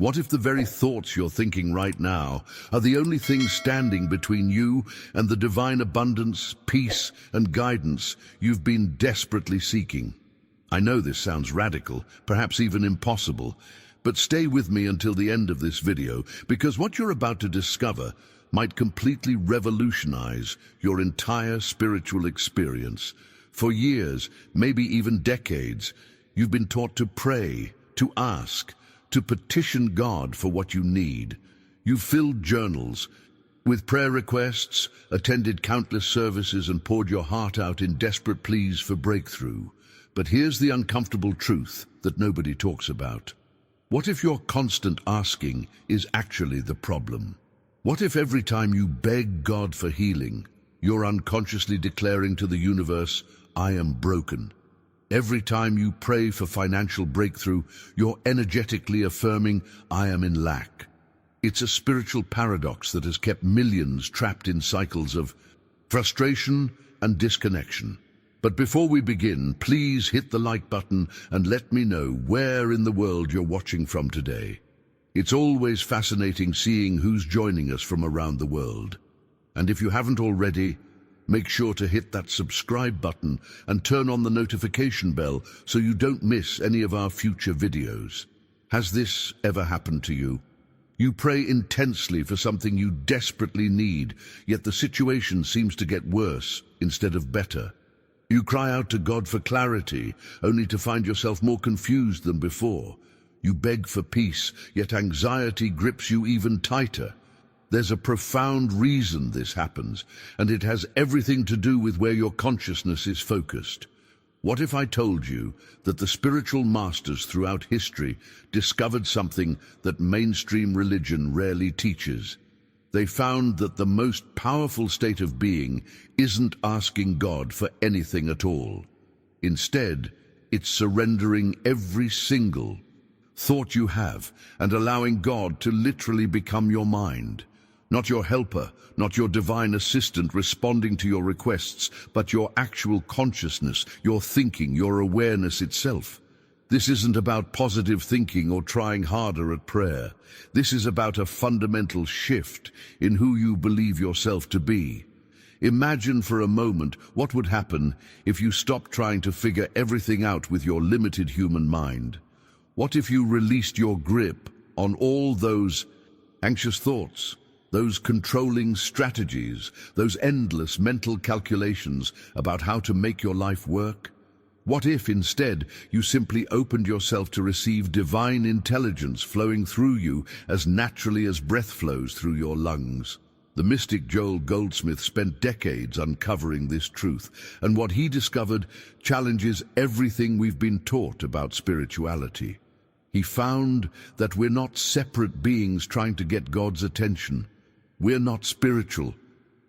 What if the very thoughts you're thinking right now are the only things standing between you and the divine abundance, peace, and guidance you've been desperately seeking? I know this sounds radical, perhaps even impossible, but stay with me until the end of this video, because what you're about to discover might completely revolutionize your entire spiritual experience. For years, maybe even decades, you've been taught to pray, to ask, to petition God for what you need. You've filled journals with prayer requests, attended countless services, and poured your heart out in desperate pleas for breakthrough. But here's the uncomfortable truth that nobody talks about. What if your constant asking is actually the problem? What if every time you beg God for healing, you're unconsciously declaring to the universe, "I am broken"? Every time you pray for financial breakthrough, you're energetically affirming, "I am in lack." It's a spiritual paradox that has kept millions trapped in cycles of frustration and disconnection. But before we begin, please hit the like button and let me know where in the world you're watching from today. It's always fascinating seeing who's joining us from around the world. And if you haven't already, make sure to hit that subscribe button and turn on the notification bell so you don't miss any of our future videos. Has this ever happened to you? You pray intensely for something you desperately need, yet the situation seems to get worse instead of better. You cry out to God for clarity, only to find yourself more confused than before. You beg for peace, yet anxiety grips you even tighter. There's a profound reason this happens, and it has everything to do with where your consciousness is focused. What if I told you that the spiritual masters throughout history discovered something that mainstream religion rarely teaches? They found that the most powerful state of being isn't asking God for anything at all. Instead, it's surrendering every single thought you have and allowing God to literally become your mind. Not your helper, not your divine assistant responding to your requests, but your actual consciousness, your thinking, your awareness itself. This isn't about positive thinking or trying harder at prayer. This is about a fundamental shift in who you believe yourself to be. Imagine for a moment what would happen if you stopped trying to figure everything out with your limited human mind. What if you released your grip on all those anxious thoughts, those controlling strategies, those endless mental calculations about how to make your life work? What if instead you simply opened yourself to receive divine intelligence flowing through you as naturally as breath flows through your lungs? The mystic Joel Goldsmith spent decades uncovering this truth, and what he discovered challenges everything we've been taught about spirituality. He found that we're not separate beings trying to get God's attention. We're not spiritual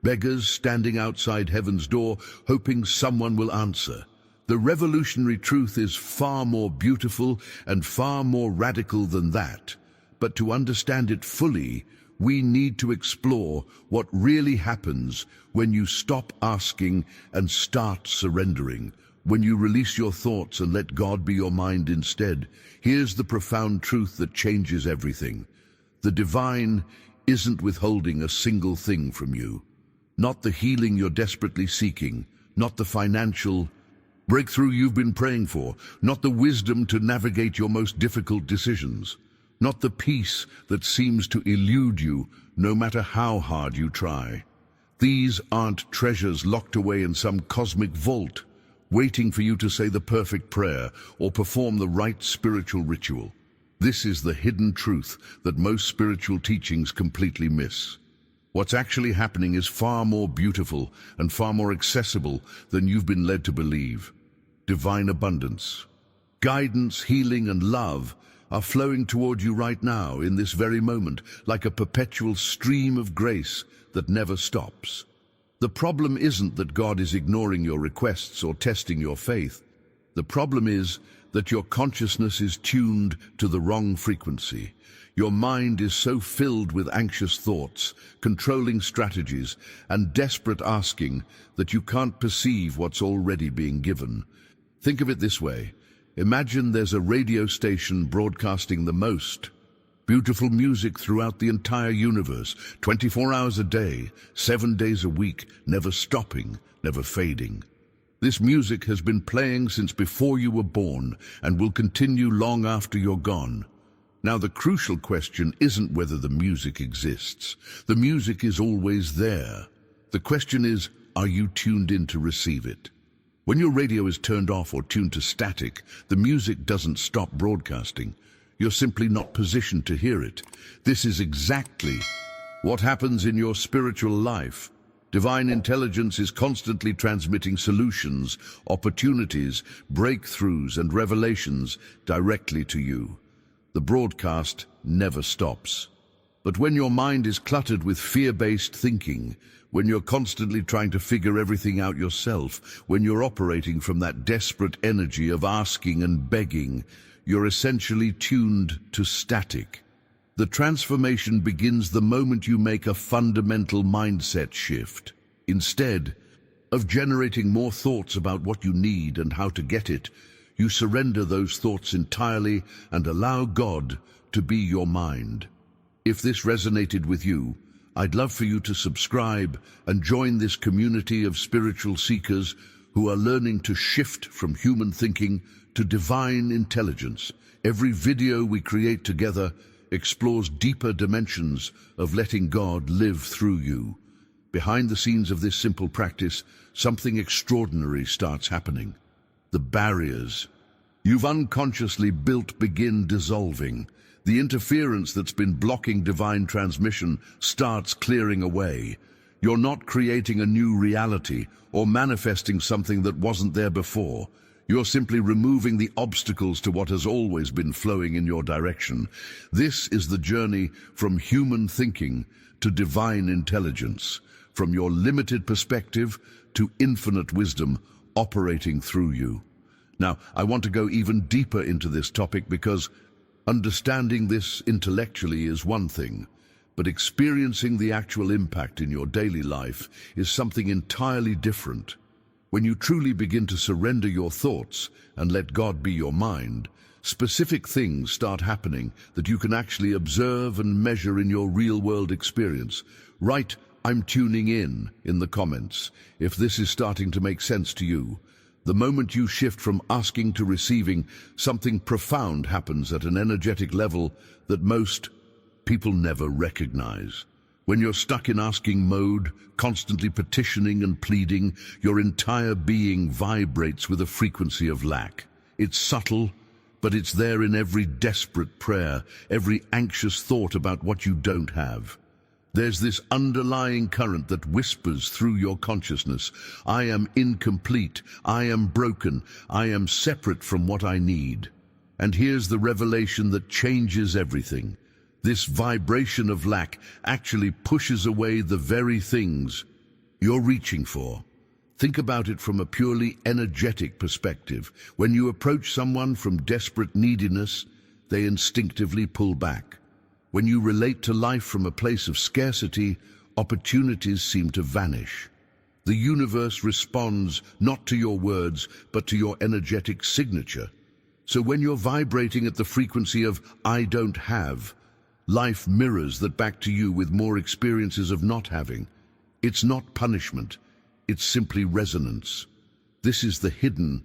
beggars standing outside heaven's door hoping someone will answer. The revolutionary truth is far more beautiful and far more radical than that. But to understand it fully, we need to explore what really happens when you stop asking and start surrendering. When you release your thoughts and let God be your mind instead. Here's the profound truth that changes everything. The divine isn't withholding a single thing from you. Not the healing you're desperately seeking, not the financial breakthrough you've been praying for, not the wisdom to navigate your most difficult decisions, not the peace that seems to elude you no matter how hard you try. These aren't treasures locked away in some cosmic vault, waiting for you to say the perfect prayer or perform the right spiritual ritual. This is the hidden truth that most spiritual teachings completely miss. What's actually happening is far more beautiful and far more accessible than you've been led to believe. Divine abundance, guidance, healing, and love are flowing toward you right now in this very moment, like a perpetual stream of grace that never stops. The problem isn't that God is ignoring your requests or testing your faith. The problem is that your consciousness is tuned to the wrong frequency. Your mind is so filled with anxious thoughts, controlling strategies, and desperate asking that you can't perceive what's already being given. Think of it this way. Imagine there's a radio station broadcasting the most Beautiful music throughout the entire universe, 24 hours a day, 7 days a week, never stopping, never fading. This music has been playing since before you were born and will continue long after you're gone. Now, the crucial question isn't whether the music exists. The music is always there. The question is, are you tuned in to receive it? When your radio is turned off or tuned to static, the music doesn't stop broadcasting. You're simply not positioned to hear it. This is exactly what happens in your spiritual life. Divine intelligence is constantly transmitting solutions, opportunities, breakthroughs, and revelations directly to you. The broadcast never stops. But when your mind is cluttered with fear-based thinking, when you're constantly trying to figure everything out yourself, when you're operating from that desperate energy of asking and begging, you're essentially tuned to static. The transformation begins the moment you make a fundamental mindset shift. Instead of generating more thoughts about what you need and how to get it, you surrender those thoughts entirely and allow God to be your mind. If this resonated with you, I'd love for you to subscribe and join this community of spiritual seekers who are learning to shift from human thinking to divine intelligence. Every video we create together explores deeper dimensions of letting God live through you. Behind the scenes of this simple practice, something extraordinary starts happening. The barriers you've unconsciously built begin dissolving. The interference that's been blocking divine transmission starts clearing away. You're not creating a new reality or manifesting something that wasn't there before. You're simply removing the obstacles to what has always been flowing in your direction. This is the journey from human thinking to divine intelligence, from your limited perspective to infinite wisdom operating through you. Now, I want to go even deeper into this topic because understanding this intellectually is one thing, but experiencing the actual impact in your daily life is something entirely different. When you truly begin to surrender your thoughts and let God be your mind, specific things start happening that you can actually observe and measure in your real-world experience. Write, "I'm tuning in the comments, if this is starting to make sense to you. The moment you shift from asking to receiving, something profound happens at an energetic level that most people never recognize. When you're stuck in asking mode, constantly petitioning and pleading, your entire being vibrates with a frequency of lack. It's subtle, but it's there in every desperate prayer, every anxious thought about what you don't have. There's this underlying current that whispers through your consciousness. I am incomplete, I am broken, I am separate from what I need. And here's the revelation that changes everything. This vibration of lack actually pushes away the very things you're reaching for. Think about it from a purely energetic perspective. When you approach someone from desperate neediness, they instinctively pull back. When you relate to life from a place of scarcity, opportunities seem to vanish. The universe responds not to your words, but to your energetic signature. So when you're vibrating at the frequency of "I don't have," life mirrors that back to you with more experiences of not having. It's not punishment, it's simply resonance. This is the hidden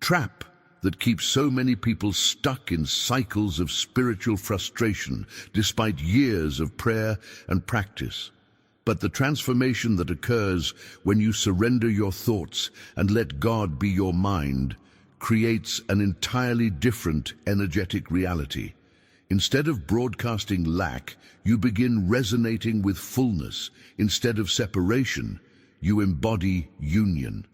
trap that keeps so many people stuck in cycles of spiritual frustration despite years of prayer and practice. But the transformation that occurs when you surrender your thoughts and let God be your mind creates an entirely different energetic reality. Instead of broadcasting lack, you begin resonating with fullness. Instead of separation, you embody union.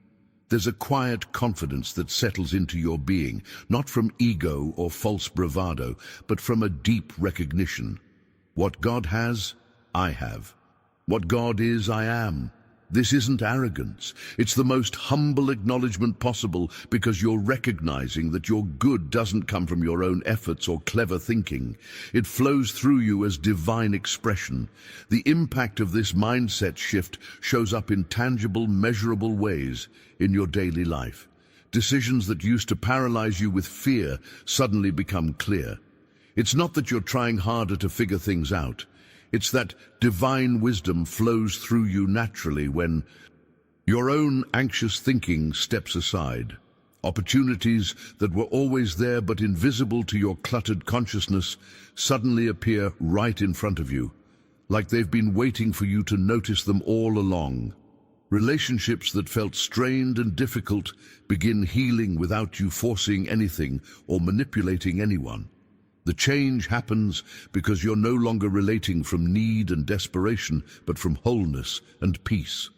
There's a quiet confidence that settles into your being, not from ego or false bravado, but from a deep recognition. What God has, I have. What God is, I am. This isn't arrogance. It's the most humble acknowledgement possible because you're recognizing that your good doesn't come from your own efforts or clever thinking. It flows through you as divine expression. The impact of this mindset shift shows up in tangible, measurable ways in your daily life. Decisions that used to paralyze you with fear suddenly become clear. It's not that you're trying harder to figure things out. It's that divine wisdom flows through you naturally when your own anxious thinking steps aside. Opportunities that were always there but invisible to your cluttered consciousness suddenly appear right in front of you, like they've been waiting for you to notice them all along. Relationships that felt strained and difficult begin healing without you forcing anything or manipulating anyone. The change happens because you're no longer relating from need and desperation, but from wholeness and peace.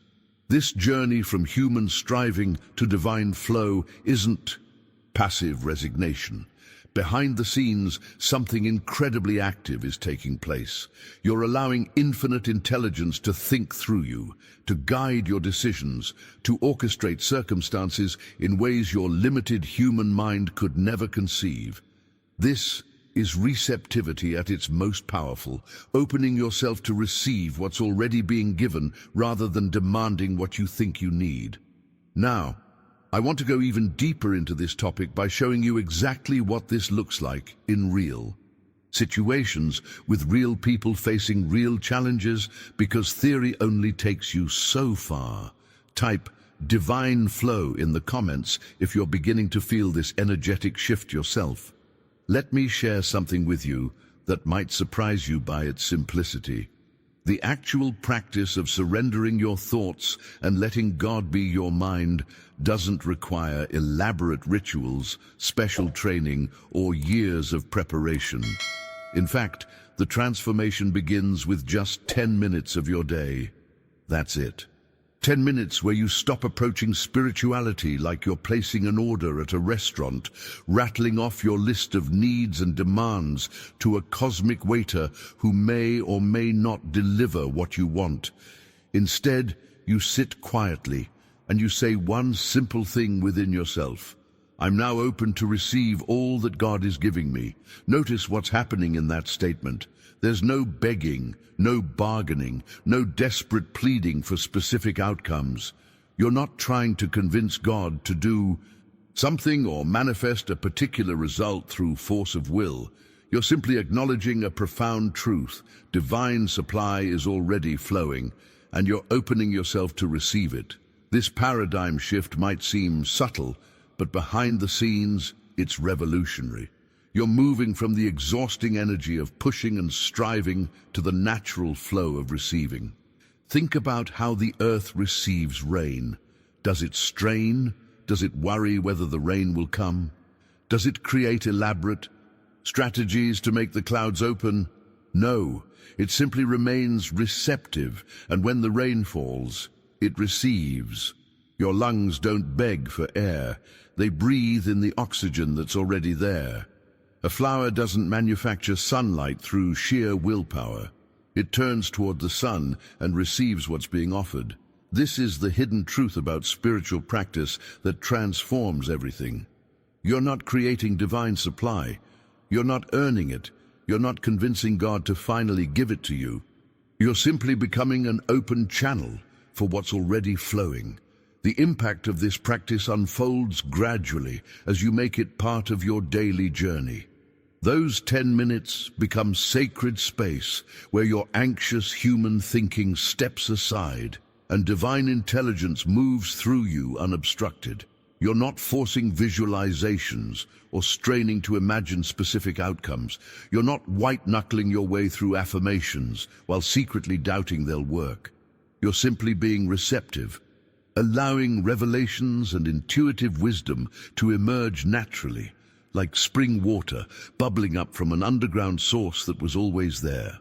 This journey from human striving to divine flow isn't passive resignation. Behind the scenes, something incredibly active is taking place. You're allowing infinite intelligence to think through you, to guide your decisions, to orchestrate circumstances in ways your limited human mind could never conceive. This is receptivity at its most powerful, opening yourself to receive what's already being given rather than demanding what you think you need. Now, I want to go even deeper into this topic by showing you exactly what this looks like in real situations with real people facing real challenges, because theory only takes you so far. Type divine flow in the comments if you're beginning to feel this energetic shift yourself. Let me share something with you that might surprise you by its simplicity. The actual practice of surrendering your thoughts and letting God be your mind doesn't require elaborate rituals, special training, or years of preparation. In fact, the transformation begins with just 10 minutes of your day. That's it. 10 minutes where you stop approaching spirituality like you're placing an order at a restaurant, rattling off your list of needs and demands to a cosmic waiter who may or may not deliver what you want. Instead, you sit quietly and you say one simple thing within yourself. I'm now open to receive all that God is giving me. Notice what's happening in that statement. There's no begging, no bargaining, no desperate pleading for specific outcomes. You're not trying to convince God to do something or manifest a particular result through force of will. You're simply acknowledging a profound truth. Divine supply is already flowing, and you're opening yourself to receive it. This paradigm shift might seem subtle, but behind the scenes, it's revolutionary. You're moving from the exhausting energy of pushing and striving to the natural flow of receiving. Think about how the earth receives rain. Does it strain? Does it worry whether the rain will come? Does it create elaborate strategies to make the clouds open? No, it simply remains receptive, and when the rain falls, it receives. Your lungs don't beg for air. They breathe in the oxygen that's already there. A flower doesn't manufacture sunlight through sheer willpower. It turns toward the sun and receives what's being offered. This is the hidden truth about spiritual practice that transforms everything. You're not creating divine supply. You're not earning it. You're not convincing God to finally give it to you. You're simply becoming an open channel for what's already flowing. The impact of this practice unfolds gradually as you make it part of your daily journey. Those 10 minutes become sacred space where your anxious human thinking steps aside and divine intelligence moves through you unobstructed. You're not forcing visualizations or straining to imagine specific outcomes. You're not white-knuckling your way through affirmations while secretly doubting they'll work. You're simply being receptive, allowing revelations and intuitive wisdom to emerge naturally, like spring water bubbling up from an underground source that was always there.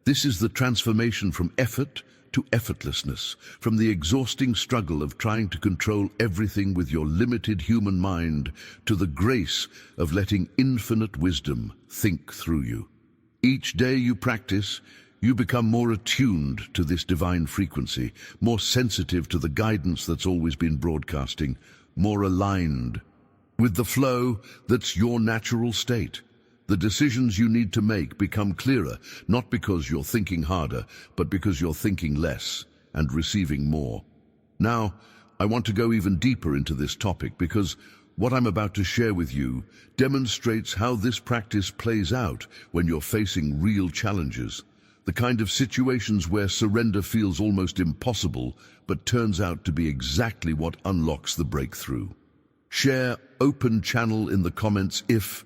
This is the transformation from effort to effortlessness, from the exhausting struggle of trying to control everything with your limited human mind to the grace of letting infinite wisdom think through you. Each day you practice, you become more attuned to this divine frequency, more sensitive to the guidance that's always been broadcasting, more aligned with the flow that's your natural state. The decisions you need to make become clearer, not because you're thinking harder, but because you're thinking less and receiving more. Now, I want to go even deeper into this topic because What I'm about to share with you demonstrates how this practice plays out when you're facing real challenges, the kind of situations where surrender feels almost impossible, but turns out to be exactly what unlocks the breakthrough. Share open channel in the comments if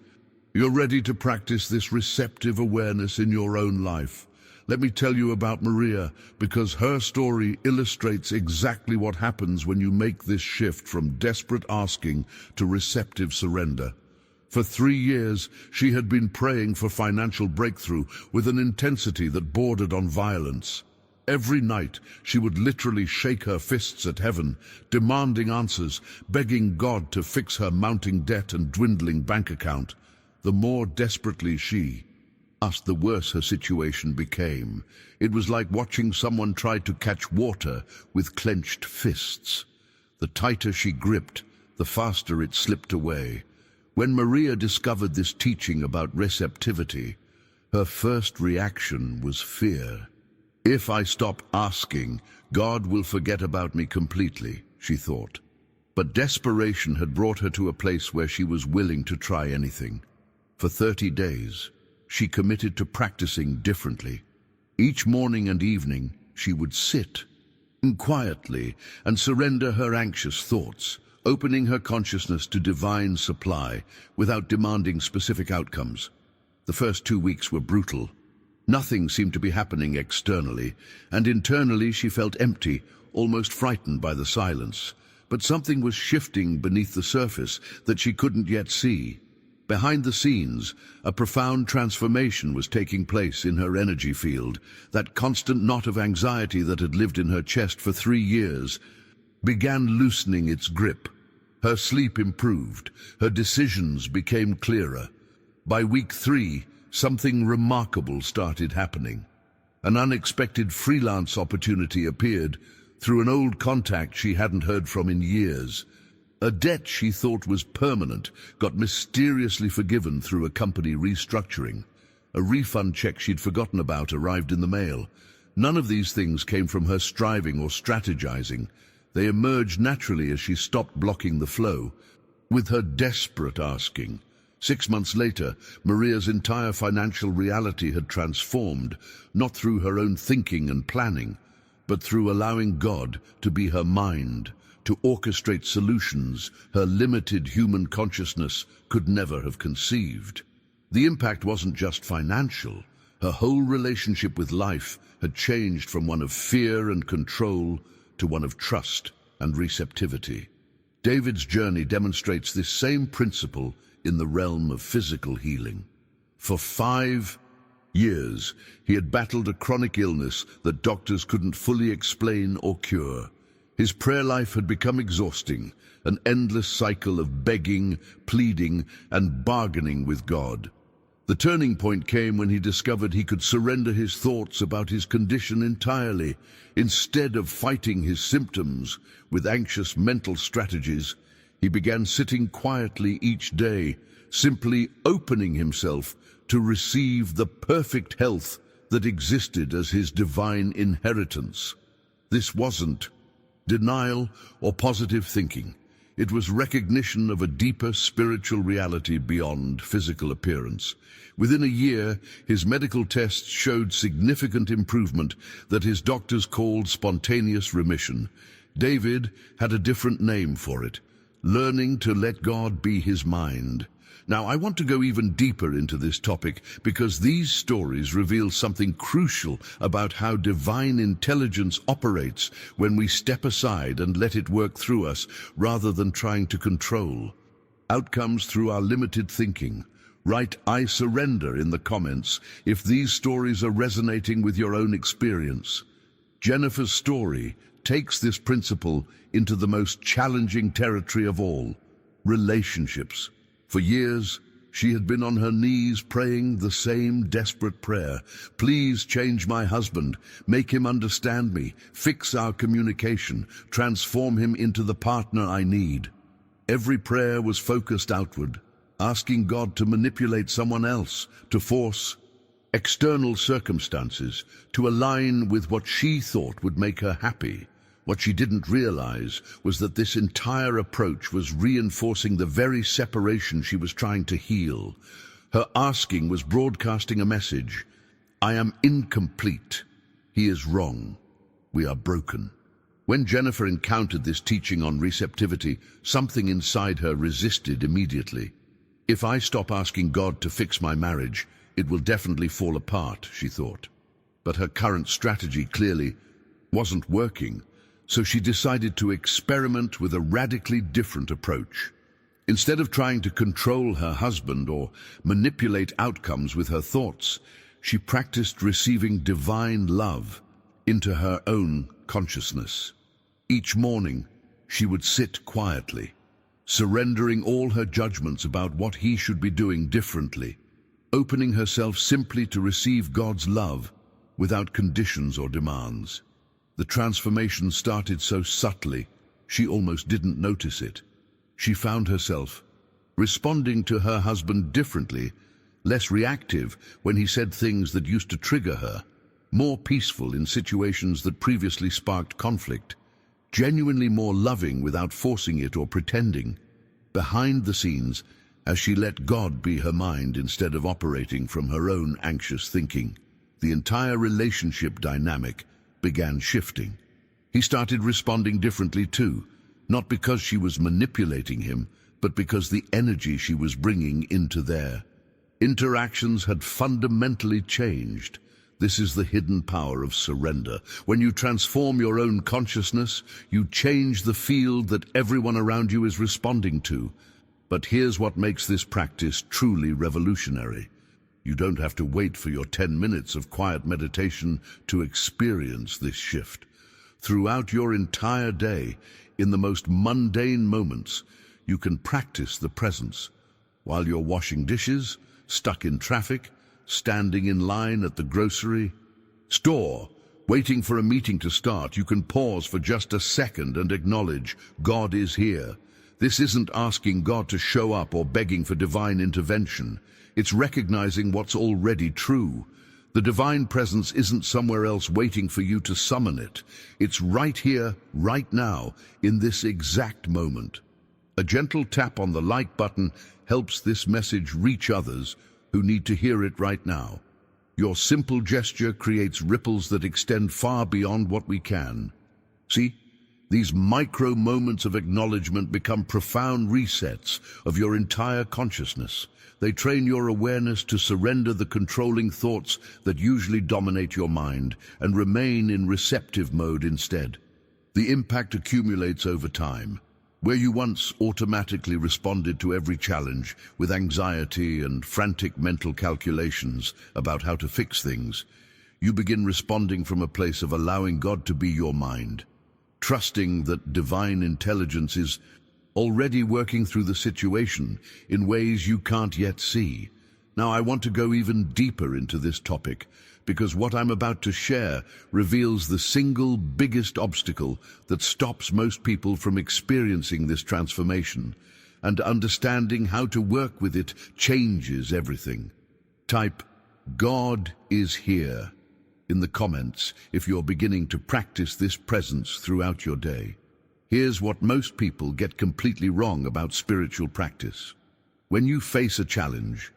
you're ready to practice this receptive awareness in your own life. Let me tell you about Maria, because her story illustrates exactly what happens when you make this shift from desperate asking to receptive surrender. For 3 years, she had been praying for financial breakthrough with an intensity that bordered on violence. Every night, she would literally shake her fists at heaven, demanding answers, begging God to fix her mounting debt and dwindling bank account. The more desperately she asked, the worse her situation became. It was like watching someone try to catch water with clenched fists. The tighter she gripped, the faster it slipped away. When Maria discovered this teaching about receptivity, her first reaction was fear. If I stop asking, God will forget about me completely, she thought. But desperation had brought her to a place where she was willing to try anything. For 30 days, she committed to practicing differently. Each morning and evening, she would sit quietly and surrender her anxious thoughts, opening her consciousness to divine supply without demanding specific outcomes. The first 2 weeks were brutal. Nothing seemed to be happening externally, and internally she felt empty, almost frightened by the silence. But something was shifting beneath the surface that she couldn't yet see. Behind the scenes, a profound transformation was taking place in her energy field. That constant knot of anxiety that had lived in her chest for 3 years began loosening its grip. Her sleep improved, her decisions became clearer. By week 3, something remarkable started happening. An unexpected freelance opportunity appeared through an old contact she hadn't heard from in years. A debt she thought was permanent got mysteriously forgiven through a company restructuring. A refund check she'd forgotten about arrived in the mail. None of these things came from her striving or strategizing. They emerged naturally as she stopped blocking the flow. With her desperate asking, 6 months later, Maria's entire financial reality had transformed, not through her own thinking and planning, but through allowing God to be her mind, to orchestrate solutions her limited human consciousness could never have conceived. The impact wasn't just financial. Her whole relationship with life had changed from one of fear and control to one of trust and receptivity. David's journey demonstrates this same principle in the realm of physical healing. For 5 years, he had battled a chronic illness that doctors couldn't fully explain or cure. His prayer life had become exhausting, an endless cycle of begging, pleading, and bargaining with God. The turning point came when he discovered he could surrender his thoughts about his condition entirely. Instead of fighting his symptoms with anxious mental strategies, he began sitting quietly each day, simply opening himself to receive the perfect health that existed as his divine inheritance. This wasn't denial or positive thinking. It was recognition of a deeper spiritual reality beyond physical appearance. Within a year, his medical tests showed significant improvement that his doctors called spontaneous remission. David had a different name for it: learning to let God be his mind. Now, I want to go even deeper into this topic because these stories reveal something crucial about how divine intelligence operates when we step aside and let it work through us rather than trying to control outcomes through our limited thinking. Write "I surrender" in the comments if these stories are resonating with your own experience. Jennifer's story takes this principle into the most challenging territory of all: relationships. For years, she had been on her knees praying the same desperate prayer: please change my husband, make him understand me, fix our communication, transform him into the partner I need. Every prayer was focused outward, asking God to manipulate someone else, to force external circumstances to align with what she thought would make her happy. What she didn't realize was that this entire approach was reinforcing the very separation she was trying to heal. Her asking was broadcasting a message. I am incomplete. He is wrong. We are broken. When Jennifer encountered this teaching on receptivity, something inside her resisted immediately. If I stop asking God to fix my marriage, it will definitely fall apart, she thought. But her current strategy clearly wasn't working, so she decided to experiment with a radically different approach. Instead of trying to control her husband or manipulate outcomes with her thoughts, she practiced receiving divine love into her own consciousness. Each morning, she would sit quietly, surrendering all her judgments about what he should be doing differently, opening herself simply to receive God's love without conditions or demands. The transformation started so subtly, she almost didn't notice it. She found herself responding to her husband differently, less reactive when he said things that used to trigger her, more peaceful in situations that previously sparked conflict, genuinely more loving without forcing it or pretending. Behind the scenes, as she let God be her mind instead of operating from her own anxious thinking, the entire relationship dynamic began shifting. He started responding differently too, not because she was manipulating him, but because the energy she was bringing into their interactions had fundamentally changed. This is the hidden power of surrender. When you transform your own consciousness, you change the field that everyone around you is responding to. But here's what makes this practice truly revolutionary. You don't have to wait for your 10 minutes of quiet meditation to experience this shift. Throughout your entire day, in the most mundane moments, you can practice the presence. While you're washing dishes, stuck in traffic, standing in line at the grocery store, waiting for a meeting to start, you can pause for just a second and acknowledge God is here. This isn't asking God to show up or begging for divine intervention. It's recognizing what's already true. The divine presence isn't somewhere else waiting for you to summon it. It's right here, right now, in this exact moment. A gentle tap on the like button helps this message reach others who need to hear it right now. Your simple gesture creates ripples that extend far beyond what we can. See? These micro moments of acknowledgement become profound resets of your entire consciousness. They train your awareness to surrender the controlling thoughts that usually dominate your mind and remain in receptive mode instead. The impact accumulates over time. Where you once automatically responded to every challenge with anxiety and frantic mental calculations about how to fix things, you begin responding from a place of allowing God to be your mind, trusting that divine intelligence is already working through the situation in ways you can't yet see. Now, I want to go even deeper into this topic, because what I'm about to share reveals the single biggest obstacle that stops most people from experiencing this transformation, and understanding how to work with it changes everything. Type, God is here, in the comments if you're beginning to practice this presence throughout your day. Here's what most people get completely wrong about spiritual practice. When you face a challenge,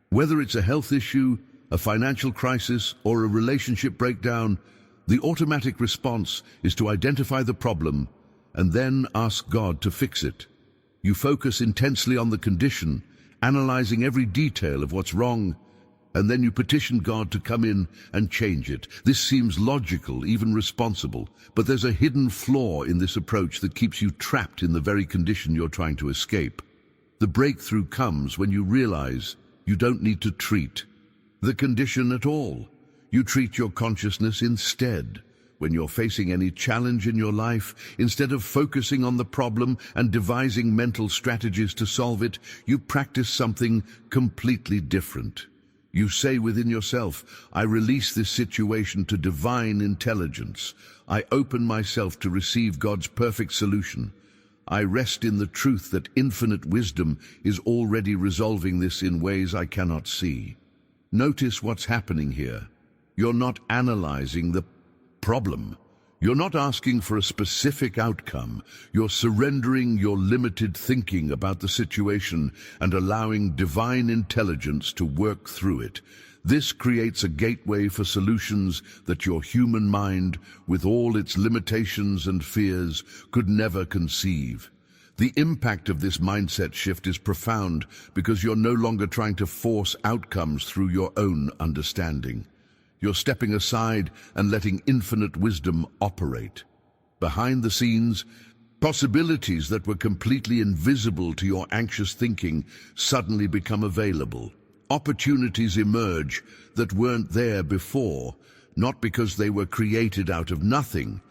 whether it's a health issue, a financial crisis, or a relationship breakdown, the automatic response is to identify the problem and then ask God to fix it. You focus intensely on the condition, analyzing every detail of what's wrong, and then you petition God to come in and change it. This seems logical, even responsible, but there's a hidden flaw in this approach that keeps you trapped in the very condition you're trying to escape. The breakthrough comes when you realize you don't need to treat the condition at all. You treat your consciousness instead. When you're facing any challenge in your life, instead of focusing on the problem and devising mental strategies to solve it, you practice something completely different. You say within yourself, I release this situation to divine intelligence. I open myself to receive God's perfect solution. I rest in the truth that infinite wisdom is already resolving this in ways I cannot see. Notice what's happening here. You're not analyzing the problem. You're not asking for a specific outcome. You're surrendering your limited thinking about the situation and allowing divine intelligence to work through it. This creates a gateway for solutions that your human mind, with all its limitations and fears, could never conceive. The impact of this mindset shift is profound because you're no longer trying to force outcomes through your own understanding. You're stepping aside and letting infinite wisdom operate. Behind the scenes, possibilities that were completely invisible to your anxious thinking suddenly become available. Opportunities emerge that weren't there before, not because they were created out of nothing,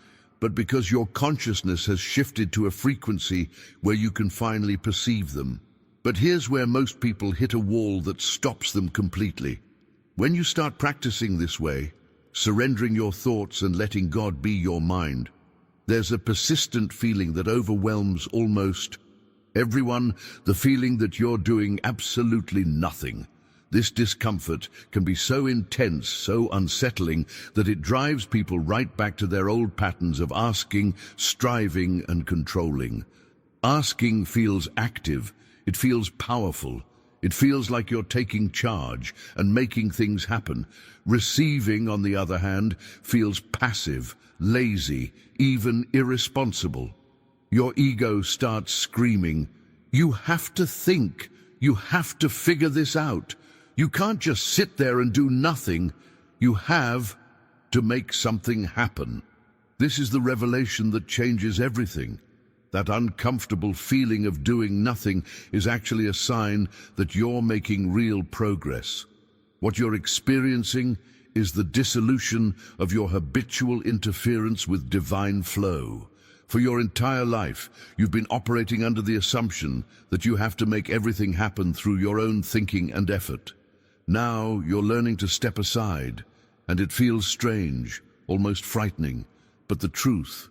but because your consciousness has shifted to a frequency where you can finally perceive them. But here's where most people hit a wall that stops them completely. When you start practicing this way, surrendering your thoughts and letting God be your mind, there's a persistent feeling that overwhelms almost everyone, the feeling that you're doing absolutely nothing. This discomfort can be so intense, so unsettling, that it drives people right back to their old patterns of asking, striving, and controlling. Asking feels active, it feels powerful, it feels like you're taking charge and making things happen. Receiving, on the other hand, feels passive, lazy, even irresponsible. Your ego starts screaming, "You have to think, you have to figure this out. You can't just sit there and do nothing. You have to make something happen." This is the revelation that changes everything. That uncomfortable feeling of doing nothing is actually a sign that you're making real progress. What you're experiencing is the dissolution of your habitual interference with divine flow. For your entire life, you've been operating under the assumption that you have to make everything happen through your own thinking and effort. Now you're learning to step aside, and it feels strange, almost frightening. But the truth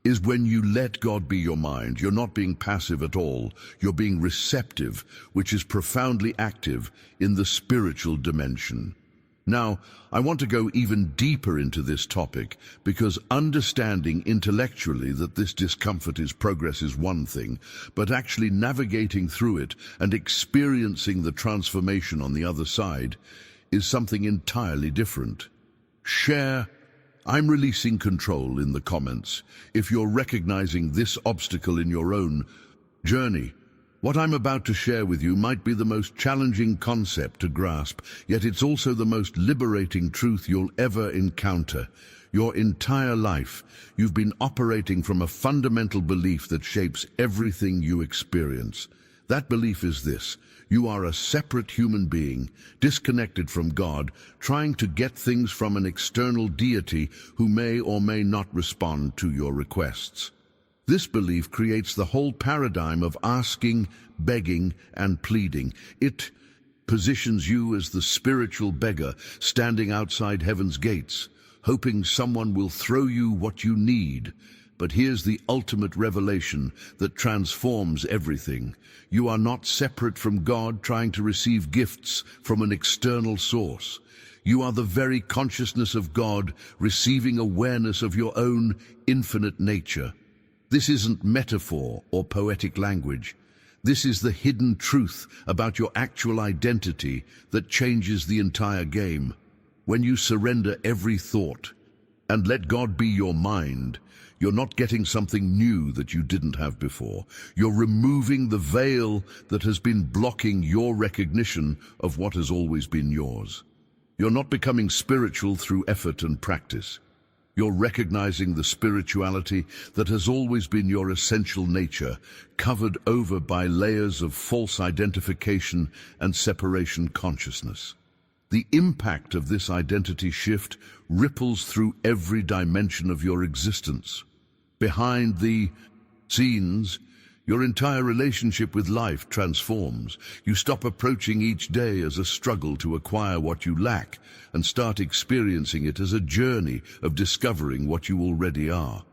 is, when you let God be your mind, you're not being passive at all. You're being receptive, which is profoundly active in the spiritual dimension. Now, I want to go even deeper into this topic because understanding intellectually that this discomfort is progress is one thing, but actually navigating through it and experiencing the transformation on the other side is something entirely different. Share "I'm releasing control" in the comments if you're recognizing this obstacle in your own journey. What I'm about to share with you might be the most challenging concept to grasp, yet it's also the most liberating truth you'll ever encounter. Your entire life, you've been operating from a fundamental belief that shapes everything you experience. That belief is this: you are a separate human being, disconnected from God, trying to get things from an external deity who may or may not respond to your requests. This belief creates the whole paradigm of asking, begging, and pleading. It positions you as the spiritual beggar standing outside heaven's gates, hoping someone will throw you what you need. But here's the ultimate revelation that transforms everything. You are not separate from God trying to receive gifts from an external source. You are the very consciousness of God receiving awareness of your own infinite nature. This isn't metaphor or poetic language. This is the hidden truth about your actual identity that changes the entire game. When you surrender every thought and let God be your mind, you're not getting something new that you didn't have before. You're removing the veil that has been blocking your recognition of what has always been yours. You're not becoming spiritual through effort and practice. You're recognizing the spirituality that has always been your essential nature, covered over by layers of false identification and separation consciousness. The impact of this identity shift ripples through every dimension of your existence. Behind the scenes, your entire relationship with life transforms. You stop approaching each day as a struggle to acquire what you lack and start experiencing it as a journey of discovering what you already are.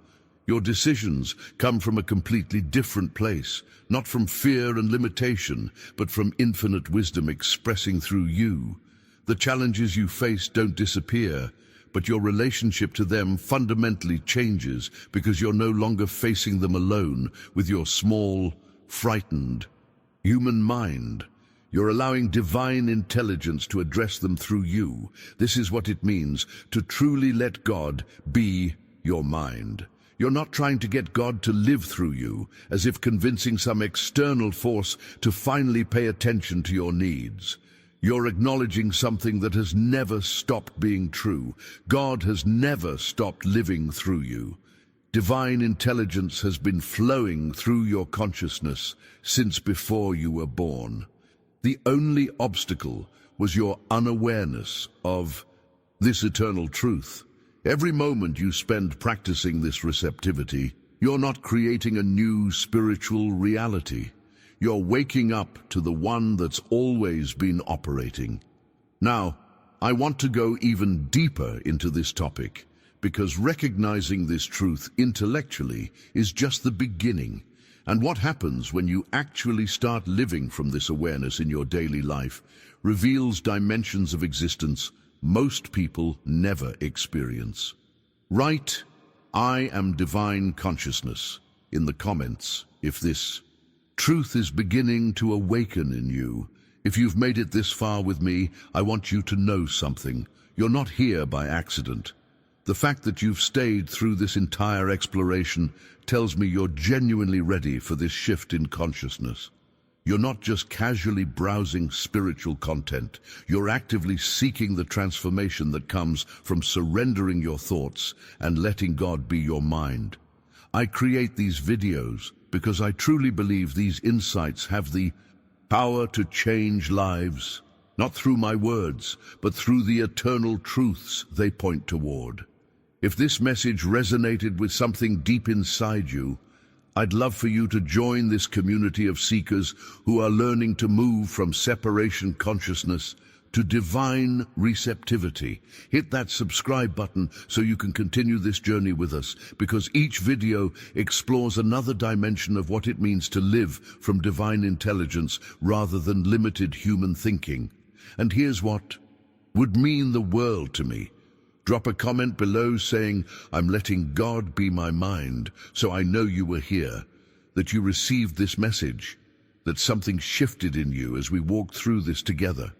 Your decisions come from a completely different place, not from fear and limitation, but from infinite wisdom expressing through you. The challenges you face don't disappear, but your relationship to them fundamentally changes because you're no longer facing them alone with your small, frightened, human mind. You're allowing divine intelligence to address them through you. This is what it means to truly let God be your mind. You're not trying to get God to live through you, as if convincing some external force to finally pay attention to your needs. You're acknowledging something that has never stopped being true. God has never stopped living through you. Divine intelligence has been flowing through your consciousness since before you were born. The only obstacle was your unawareness of this eternal truth. Every moment you spend practicing this receptivity, you're not creating a new spiritual reality. You're waking up to the one that's always been operating. Now, I want to go even deeper into this topic, because recognizing this truth intellectually is just the beginning. And what happens when you actually start living from this awareness in your daily life reveals dimensions of existence most people never experience. Write, "I am divine consciousness," in the comments if this truth is beginning to awaken in you. If you've made it this far with me, I want you to know something. You're not here by accident. The fact that you've stayed through this entire exploration tells me you're genuinely ready for this shift in consciousness. You're not just casually browsing spiritual content. You're actively seeking the transformation that comes from surrendering your thoughts and letting God be your mind. I create these videos because I truly believe these insights have the power to change lives, not through my words, but through the eternal truths they point toward. If this message resonated with something deep inside you, I'd love for you to join this community of seekers who are learning to move from separation consciousness to divine receptivity. Hit that subscribe button so you can continue this journey with us, because each video explores another dimension of what it means to live from divine intelligence rather than limited human thinking. And here's what would mean the world to me. Drop a comment below saying, "I'm letting God be my mind," so I know you were here, that you received this message, that something shifted in you as we walked through this together.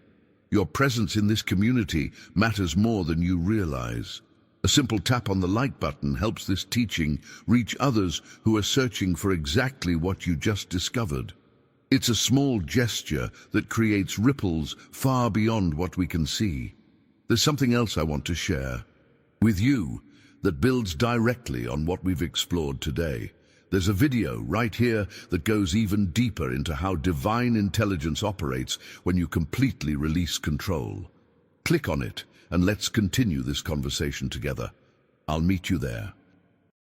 Your presence in this community matters more than you realize. A simple tap on the like button helps this teaching reach others who are searching for exactly what you just discovered. It's a small gesture that creates ripples far beyond what we can see. There's something else I want to share with you that builds directly on what we've explored today. There's a video right here that goes even deeper into how divine intelligence operates when you completely release control. Click on it and let's continue this conversation together. I'll meet you there.